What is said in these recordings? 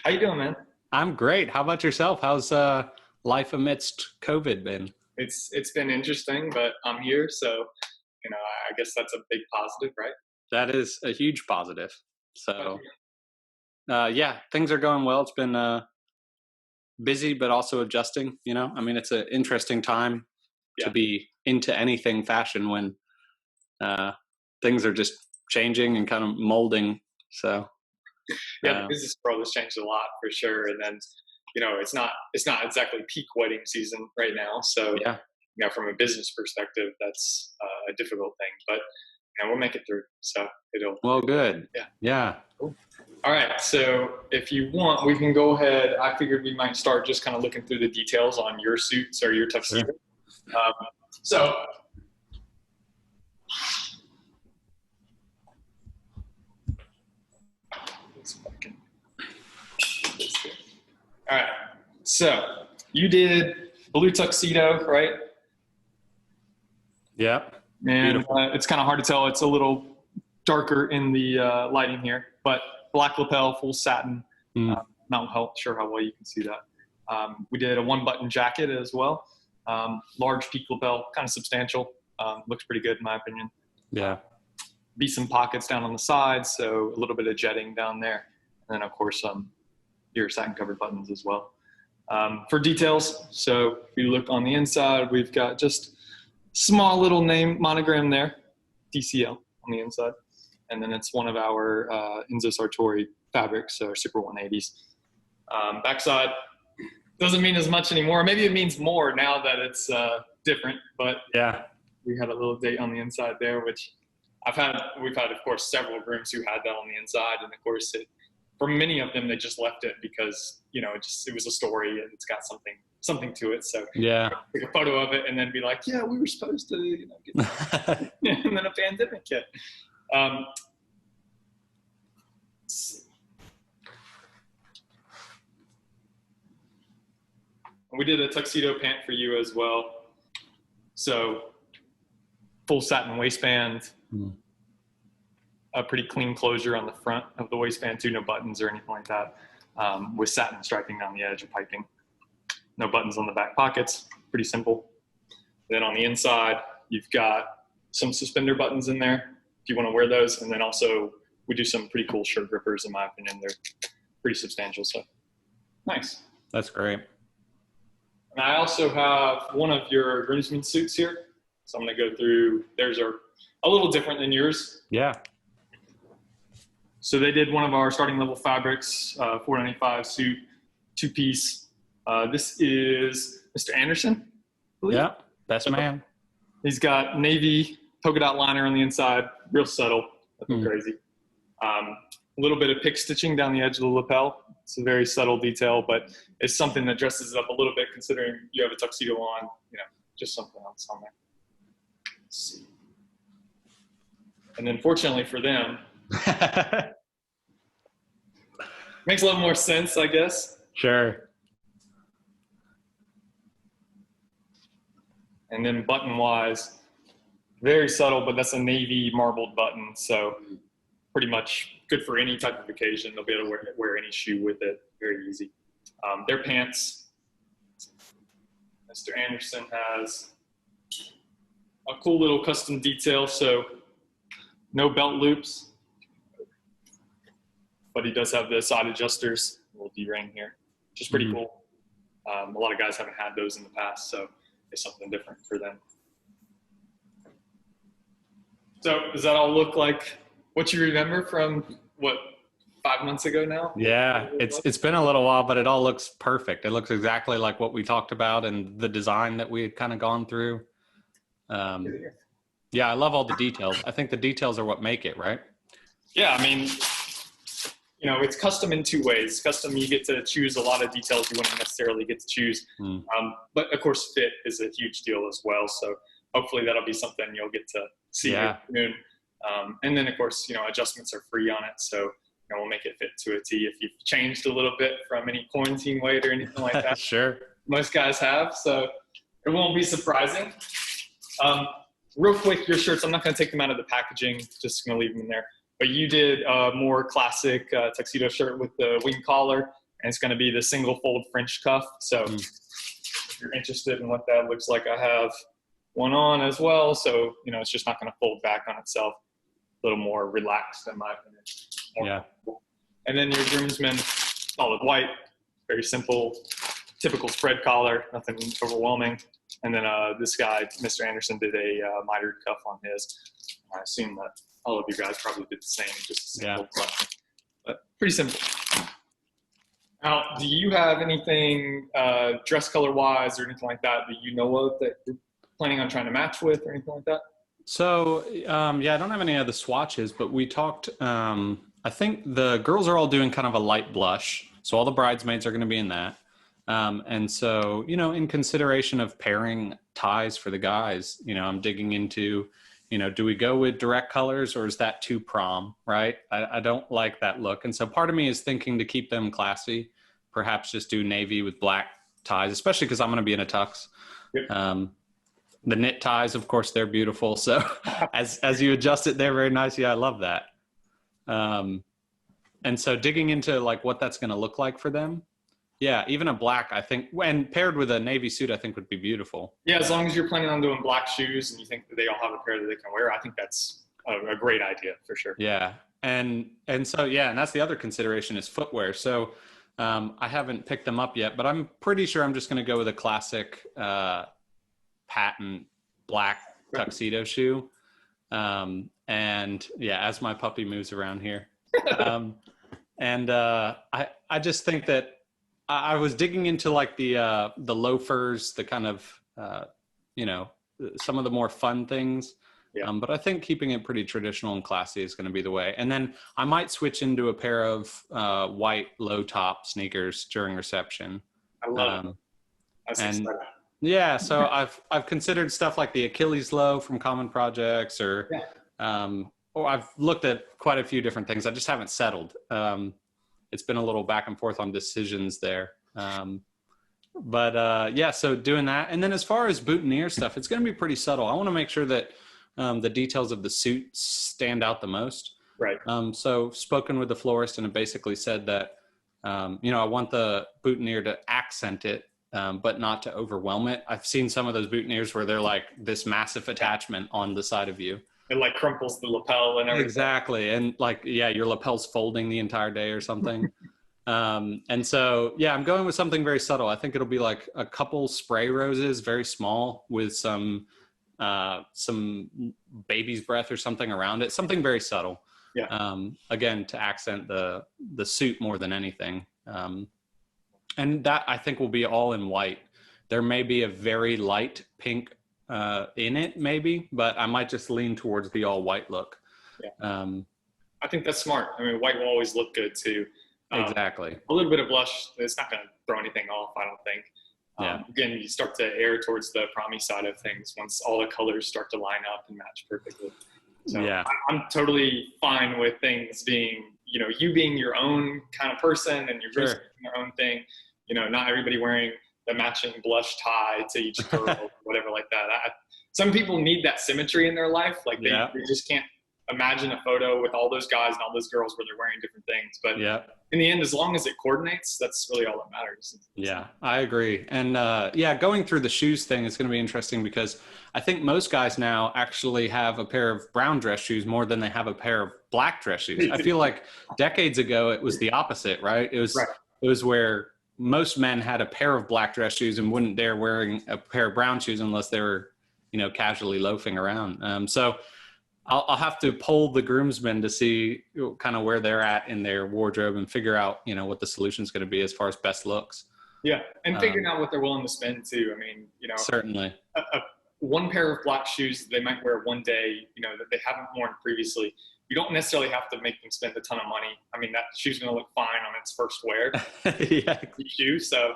How you doing, man? I'm great. How about yourself? How's life amidst COVID been? It's been interesting, but I'm here, so I guess that's a big positive, right? That is a huge positive. But So, yeah, things are going well. It's been busy, but also adjusting. I mean, it's an interesting time to yeah, be into anything fashion when uh, things are just changing and kind of molding. So, yeah, the uh, business world has changed a lot for sure, and then it's not exactly peak wedding season right now, so yeah, from a business perspective, that's a difficult thing, but we'll make it through. So it'll, well, good. yeah. Yeah, Cool. All right, so if you want, we can go ahead. I figured we might start just kind of looking through the details on your suits or your tuxedo. sure. Um, so let's fucking get this here. All right, so you did blue tuxedo, right? Yeah, And beautiful. it's kind of hard to tell. It's a little darker in the lighting here, but black lapel, full satin. Mm, Not sure how well you can see that. We did a one-button jacket as well. Large peak lapel, kind of substantial. Looks pretty good in my opinion. yeah, Be some pockets down on the sides, so a little bit of jetting down there. And then of course your satin covered buttons as well. For details, so if you look on the inside, we've got just small little name monogram there, DCL on the inside. And then it's one of our Enzo Sartori fabrics, so our Super 180s. Backside doesn't mean as much anymore. Maybe it means more now that it's different, but yeah. we had a little date on the inside there, which we've had, of course, several grooms who had that on the inside. And of course, for many of them, they just left it because, it was a story and it's got something to it. So Yeah. take a photo of it and then be like, yeah, we were supposed to, get that. And then a pandemic hit. We did a tuxedo pant for you as well. So full satin waistband, a pretty clean closure on the front of the waistband too, no buttons or anything like that, with satin striping down the edge of piping. No buttons on the back pockets, pretty simple. Then on the inside, you've got some suspender buttons in there if you want to wear those. And then also we do some pretty cool shirt grippers in my opinion. They're pretty substantial, so nice. That's great. And I also have one of your groomsmen suits here. So I'm going to go through, theirs are a little different than yours. Yeah. So they did one of our starting level fabrics, 495 suit, two-piece. This is Mr. Anderson, I believe. Yeah. Best man. He's got navy polka dot liner on the inside, real subtle, nothing crazy. A little bit of pick stitching down the edge of the lapel. It's a very subtle detail, but it's something that dresses it up a little bit considering you have a tuxedo on, just something else on there. Let's see. And then fortunately for them, makes a little more sense, I guess. Sure. And then button-wise, very subtle, but that's a navy marbled button, so pretty much good for any type of occasion. They'll be able to wear any shoe with it, very easy. Their pants, Mr. Anderson has a cool little custom detail, so no belt loops, but he does have the side adjusters, a little D-ring here, which is pretty cool. A lot of guys haven't had those in the past, so it's something different for them. So does that all look like what you remember from, 5 months ago now? Yeah, it's been a little while, but it all looks perfect. It looks exactly like what we talked about and the design that we had kind of gone through. Yeah, I love all the details. I think the details are what make it, right? Yeah, I mean, it's custom in two ways. Custom, you get to choose a lot of details you wouldn't necessarily get to choose. But of course, fit is a huge deal as well. So hopefully that'll be something you'll get to see soon. And then of course, adjustments are free on it. So we'll make it fit to a T. If you've changed a little bit from any quarantine weight or anything like that. Sure. Most guys have, so it won't be surprising. Real quick, your shirts, I'm not going to take them out of the packaging, just going to leave them in there. But you did a more classic tuxedo shirt with the wing collar and it's going to be the single fold French cuff. So if you're interested in what that looks like, I have one on as well. So, you know, it's just not going to fold back on itself. A little more relaxed in my opinion. Yeah. And then your groomsmen, solid white, very simple, typical spread collar, nothing overwhelming. And then this guy, Mr. Anderson, did a mitered cuff on his. I assume that all of you guys probably did the same, just a simple cuff. But pretty simple. Now, do you have anything dress color wise or anything like that you know of that you're planning on trying to match with or anything like that? So, yeah, I don't have any other swatches, but we talked, I think the girls are all doing kind of a light blush. So all the bridesmaids are going to be in that. And so, you know, in consideration of pairing ties for the guys, you know, I'm digging into, you know, do we go with direct colors or is that too prom, right? I don't like that look. And so part of me is thinking to keep them classy, perhaps just do navy with black ties, especially because I'm going to be in a tux. Yep. The knit ties, of course, they're beautiful. So as you adjust it, they're very nice. Yeah, I love that. And so digging into like what that's going to look like for them. Yeah, even a black, I think, and paired with a navy suit, I think would be beautiful. Yeah, as long as you're planning on doing black shoes and you think that they all have a pair that they can wear, I think that's a great idea for sure. Yeah, and so, yeah, and that's the other consideration is footwear. So I haven't picked them up yet, but I'm pretty sure I'm just going to go with a classic patent black tuxedo shoe. And yeah, as my puppy moves around here. I just think that I was digging into like the loafers, the kind of, you know, some of the more fun things. Yeah. But I think keeping it pretty traditional and classy is going to be the way. And then I might switch into a pair of white low top sneakers during reception. I love it. That's exciting. Yeah, so I've considered stuff like the Achilles low from Common Projects, or I've looked at quite a few different things. I just haven't settled. It's been a little back and forth on decisions there. Yeah, so doing that. And then as far as boutonniere stuff, it's going to be pretty subtle. I want to make sure that the details of the suit stand out the most. Right. So spoken with the florist and it basically said that, you know, I want the boutonniere to accent it, but not to overwhelm it. I've seen some of those boutonnieres where they're like this massive attachment on the side of you. It like crumples the lapel and everything. Exactly. And like, yeah, your lapel's folding the entire day or something. And so, yeah, I'm going with something very subtle. I think it'll be like a couple spray roses, very small, with some baby's breath or something around it. Something very subtle. Yeah. Again, to accent the suit more than anything. And that I think will be all in white. There may be a very light pink in it, maybe, but I might just lean towards the all white look. Yeah. I think that's smart. I mean, white will always look good too. Exactly. A little bit of blush, it's not going to throw anything off, I don't think. Again, you start to err towards the promi side of things once all the colors start to line up and match perfectly. So yeah. I'm totally fine with things being, you know, you being your own kind of person and you're doing your own thing. You know, not everybody wearing the matching blush tie to each girl or whatever like that. Some people need that symmetry in their life. Like they just can't imagine a photo with all those guys and all those girls where they're wearing different things. But in the end, as long as it coordinates, that's really all that matters. Yeah, I agree. And going through the shoes thing is going to be interesting because I think most guys now actually have a pair of brown dress shoes more than they have a pair of black dress shoes. I feel like decades ago it was the opposite, right? It was where most men had a pair of black dress shoes and wouldn't dare wearing a pair of brown shoes unless they were, you know, casually loafing around. So I'll have to poll the groomsmen to see kind of where they're at in their wardrobe and figure out, you know, what the solution is going to be as far as best looks. Yeah. And figuring out what they're willing to spend too. I mean, you know, certainly one pair of black shoes they might wear one day, you know, that they haven't worn previously. You don't necessarily have to make them spend a ton of money. I mean, that shoe's going to look fine on its first wear. Shoe. So,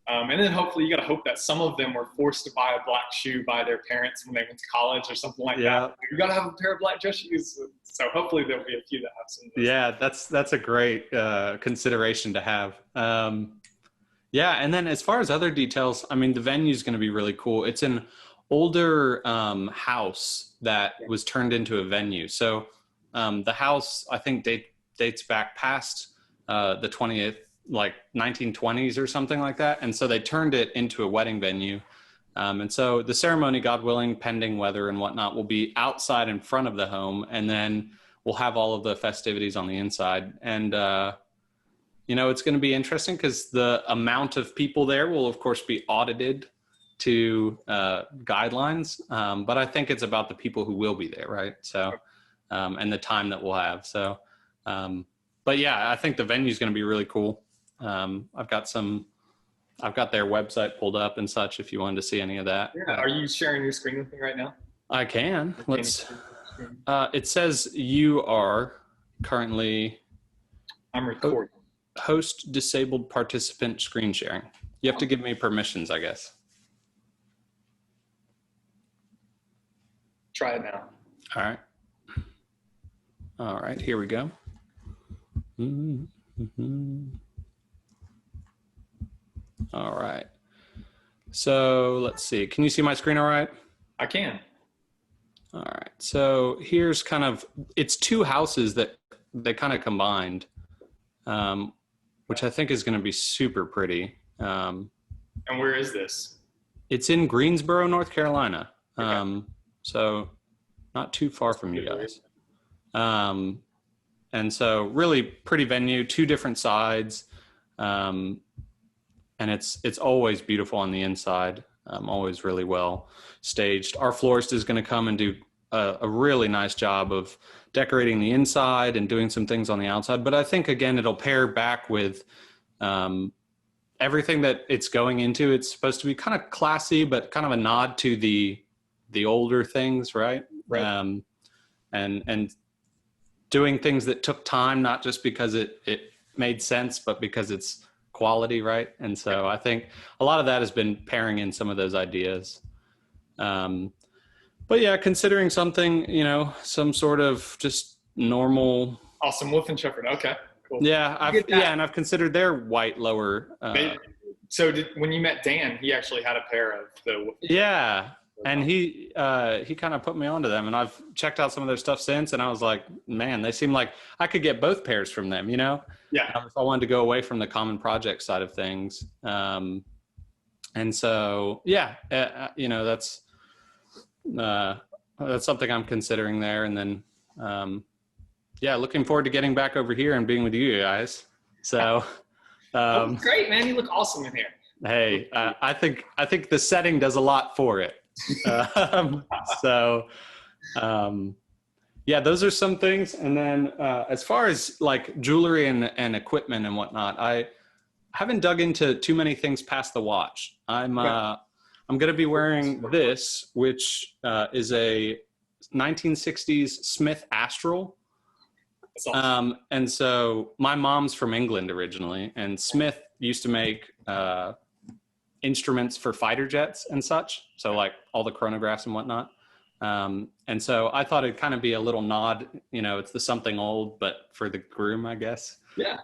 and then hopefully you got to hope that some of them were forced to buy a black shoe by their parents when they went to college or something like that. You got to have a pair of black dress shoes. So hopefully there'll be a few that have some. Yeah, that's a great consideration to have. And then as far as other details, I mean, the venue is going to be really cool. It's an older house that was turned into a venue. So the house, I think, dates back past the 20th like 1920s or something like that. And so they turned it into a wedding venue. And so the ceremony, God willing, pending weather and whatnot, will be outside in front of the home. And then we'll have all of the festivities on the inside. And, you know, it's going to be interesting because the amount of people there will, of course, be audited to guidelines. But I think it's about the people who will be there, right? So, and the time that we'll have. So, but yeah, I think the venue is going to be really cool. I've got their website pulled up and such if you wanted to see any of that. Yeah. Are you sharing your screen with me right now? I can. It says you are currently I'm recording. Host disabled participant screen sharing. You have to give me permissions, I guess. Try it now. All right. All right, here we go. All right. So let's see. Can you see my screen all right? I can. All right. So here's kind of, it's two houses that they kind of combined, which I think is going to be super pretty. And where is this? It's in Greensboro, North Carolina. Okay. So not too far from you guys. And so really pretty venue, two different sides. And it's always beautiful on the inside. Always really well staged. Our florist is going to come and do a really nice job of decorating the inside and doing some things on the outside. But I think, again, it'll pair back with everything that it's going into. It's supposed to be kind of classy, but kind of a nod to the older things, right? Right. And doing things that took time, not just because it made sense, but because it's quality, right? And so I think a lot of that has been pairing in some of those ideas. But yeah, considering something, you know, some sort of just normal. Awesome. Wolf and Shepherd. Okay, cool. Yeah, and I've considered their white lower. When you met Dan, he actually had a pair of the. Yeah, and he kind of put me onto them, and I've checked out some of their stuff since, and I was like, man, they seem like I could get both pairs from them, you know? Yeah. If I wanted to go away from the common project side of things. And so, yeah, you know, that's something I'm considering there. And then, yeah, looking forward to getting back over here and being with you guys. So, great, man. You look awesome in here. Hey, I think the setting does a lot for it. Yeah, those are some things. And then as far as like jewelry and equipment and whatnot, I haven't dug into too many things past the watch. I'm going to be wearing this, which is a 1960s Smith Astral. Awesome. And so my mom's from England originally, and Smith used to make instruments for fighter jets and such. So like all the chronographs and whatnot. And so I thought it'd kind of be a little nod, you know, it's the something old, but for the groom, I guess. Yeah.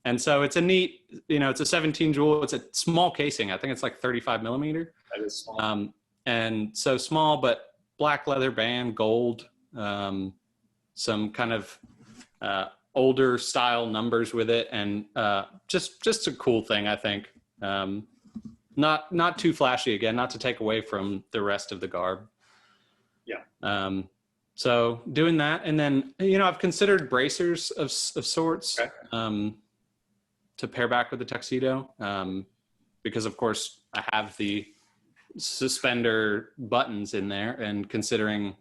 And so it's a neat, you know, it's a 17 jewel. It's a small casing. I think it's like 35 millimeter. That is small. And so small, but black leather band, gold, some kind of older style numbers with it. And just a cool thing, I think. Not too flashy, again, not to take away from the rest of the garb. Yeah. So doing that. And then, you know, I've considered bracers of sorts. Okay. To pair back with the tuxedo, because of course I have the suspender buttons in there, and considering,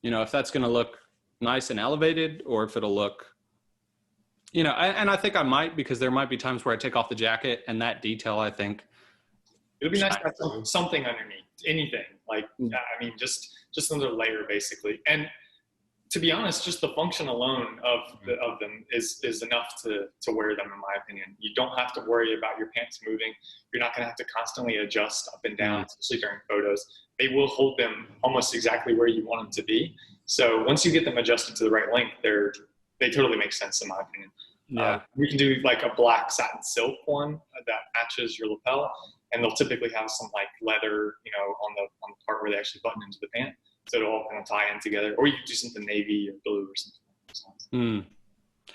you know, if that's going to look nice and elevated, or if it'll look, you know, and I think I might, because there might be times where I take off the jacket and that detail, I think it'll be nice to have something underneath, anything like, I mean, just another layer basically. And to be honest, just the function alone of them is enough to wear them, in my opinion. You don't have to worry about your pants moving. You're not going to have to constantly adjust up and down, especially during photos. They will hold them almost exactly where you want them to be. So once you get them adjusted to the right length, they totally make sense, in my opinion. Yeah. We can do like a black satin silk one that matches your lapel, and they'll typically have some like leather, you know, on the part where they actually button into the pant. So it'll all kind of tie in together. Or you could do something navy or blue or something.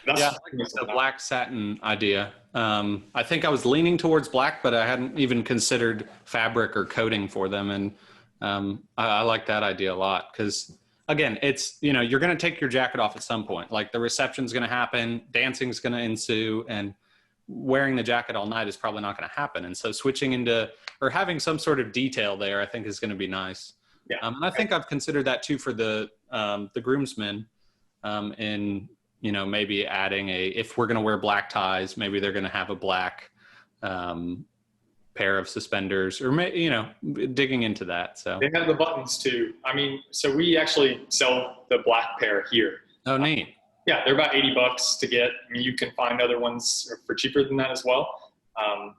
That's Yeah, I like the black satin idea. I think I was leaning towards black, but I hadn't even considered fabric or coating for them. And I like that idea a lot because, again, it's, you know, you're going to take your jacket off at some point. Like the reception's going to happen, dancing's going to ensue, and wearing the jacket all night is probably not going to happen. And so switching into or having some sort of detail there, I think is going to be nice. Yeah. And I think I've considered that too for the groomsmen, in, you know, maybe adding if we're going to wear black ties, maybe they're going to have a black pair of suspenders, or you know, digging into that. So they have the buttons too. I mean, so we actually sell the black pair here. Oh, neat. Yeah, they're about $80 to get. I mean, you can find other ones for cheaper than that as well.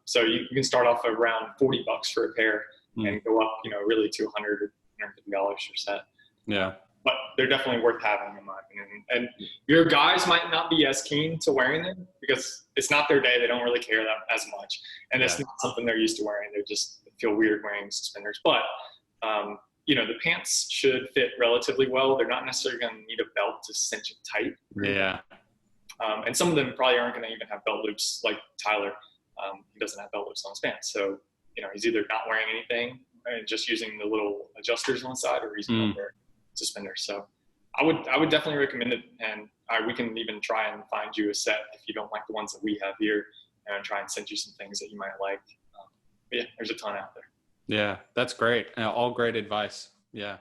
So you can start off around $40 for a pair and go up, you know, really to $100 or $150 for set. Yeah. But they're definitely worth having in my opinion. And your guys might not be as keen to wearing them because it's not their day. They don't really care that as much. And it's not something they're used to wearing. They feel weird wearing suspenders. But, you know, the pants should fit relatively well. They're not necessarily going to need a belt to cinch it tight. Yeah. And some of them probably aren't going to even have belt loops like Tyler. He doesn't have belt loops on his pants. So, you know, he's either not wearing anything and just using the little adjusters on the side, or he's not wearing suspenders. So I would definitely recommend it. And we can even try and find you a set if you don't like the ones that we have here, and try and send you some things that you might like. But yeah, there's a ton out there. Yeah, that's great. All great advice. Yeah.